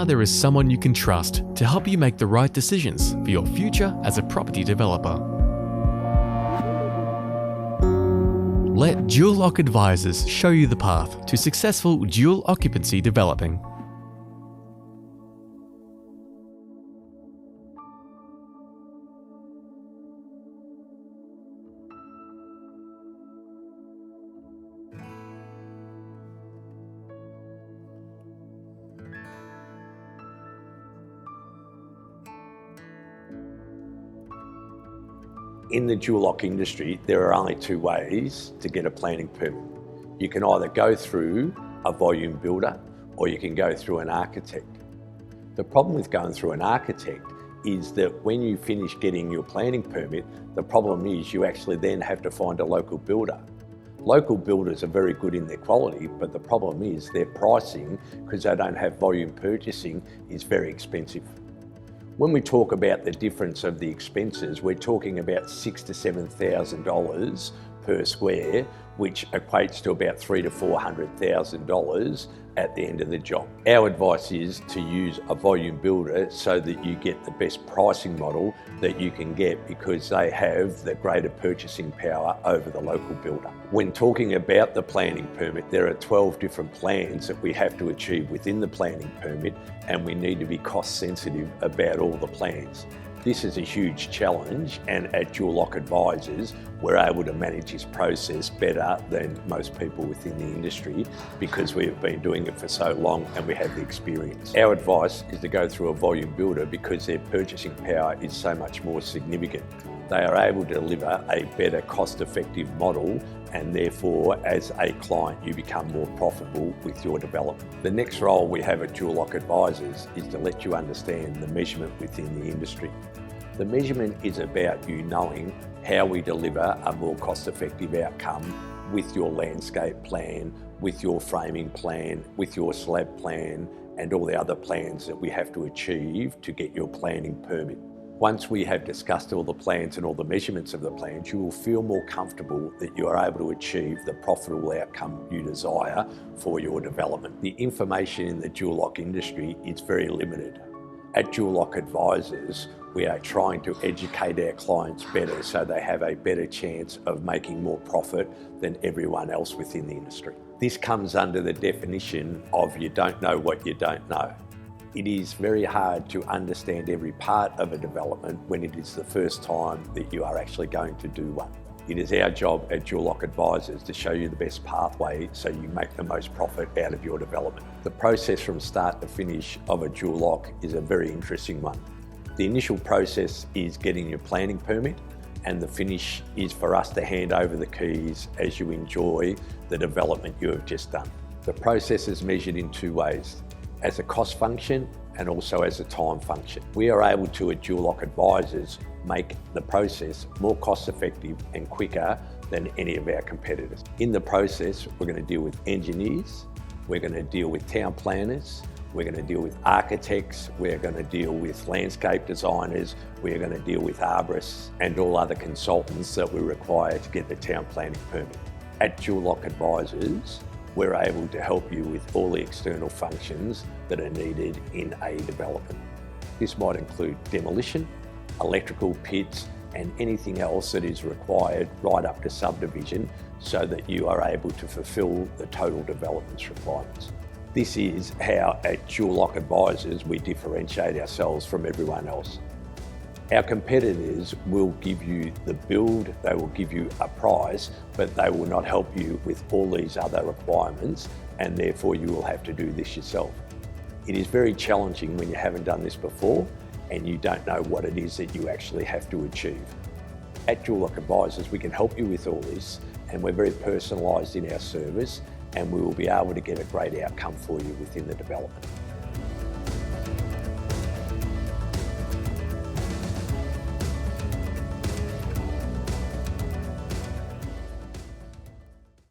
now there is someone you can trust to help you make the right decisions for your future as a property developer. Let Dual Lock Advisors show you the path to successful dual occupancy developing. In the dual lock industry, there are only two ways to get a planning permit. You can either go through a volume builder or you can go through an architect. The problem with going through an architect is that when you finish getting your planning permit, the problem is you actually then have to find a local builder. Local builders are very good in their quality, but the problem is their pricing, because they don't have volume purchasing, is very expensive. When we talk about the difference of the expenses, we're talking about $6,000 to $7,000 per square, which equates to about $300,000 to $400,000 at the end of the job. Our advice is to use a volume builder so that you get the best pricing model that you can get, because they have the greater purchasing power over the local builder. When talking about the planning permit, there are 12 different plans that we have to achieve within the planning permit, and we need to be cost sensitive about all the plans. This is a huge challenge, and at Dual Lock Advisors, we're able to manage this process better than most people within the industry, because we've been doing it for so long and we have the experience. Our advice is to go through a volume builder because their purchasing power is so much more significant. They are able to deliver a better cost-effective model, and therefore as a client you become more profitable with your development. The next role we have at Dual Lock Advisors is to let you understand the measurement within the industry. The measurement is about you knowing how we deliver a more cost-effective outcome with your landscape plan, with your framing plan, with your slab plan, and all the other plans that we have to achieve to get your planning permit. Once we have discussed all the plans and all the measurements of the plans, you will feel more comfortable that you are able to achieve the profitable outcome you desire for your development. The information in the dual lock industry is very limited. At Dual Lock Advisors, we are trying to educate our clients better so they have a better chance of making more profit than everyone else within the industry. This comes under the definition of you don't know what you don't know. It is very hard to understand every part of a development when it is the first time that you are actually going to do one. It is our job at Dual Lock Advisors to show you the best pathway so you make the most profit out of your development. The process from start to finish of a dual lock is a very interesting one. The initial process is getting your planning permit, and the finish is for us to hand over the keys as you enjoy the development you have just done. The process is measured in two ways: as a cost function and also as a time function. We are able to, at Dual Lock Advisors, make the process more cost effective and quicker than any of our competitors. In the process, we're going to deal with engineers, we're going to deal with town planners, we're going to deal with architects, we're going to deal with landscape designers, we're going to deal with arborists and all other consultants that we require to get the town planning permit. At Dual Lock Advisors, we're able to help you with all the external functions that are needed in a development. This might include demolition, electrical, pits, and anything else that is required right up to subdivision, so that you are able to fulfill the total development's requirements. This is how at Dual Lock Advisors we differentiate ourselves from everyone else. Our competitors will give you the build, they will give you a price, but they will not help you with all these other requirements, and therefore you will have to do this yourself. It is very challenging when you haven't done this before and you don't know what it is that you actually have to achieve. At Dual Lock Advisors, we can help you with all this, and we're very personalised in our service, and we will be able to get a great outcome for you within the development.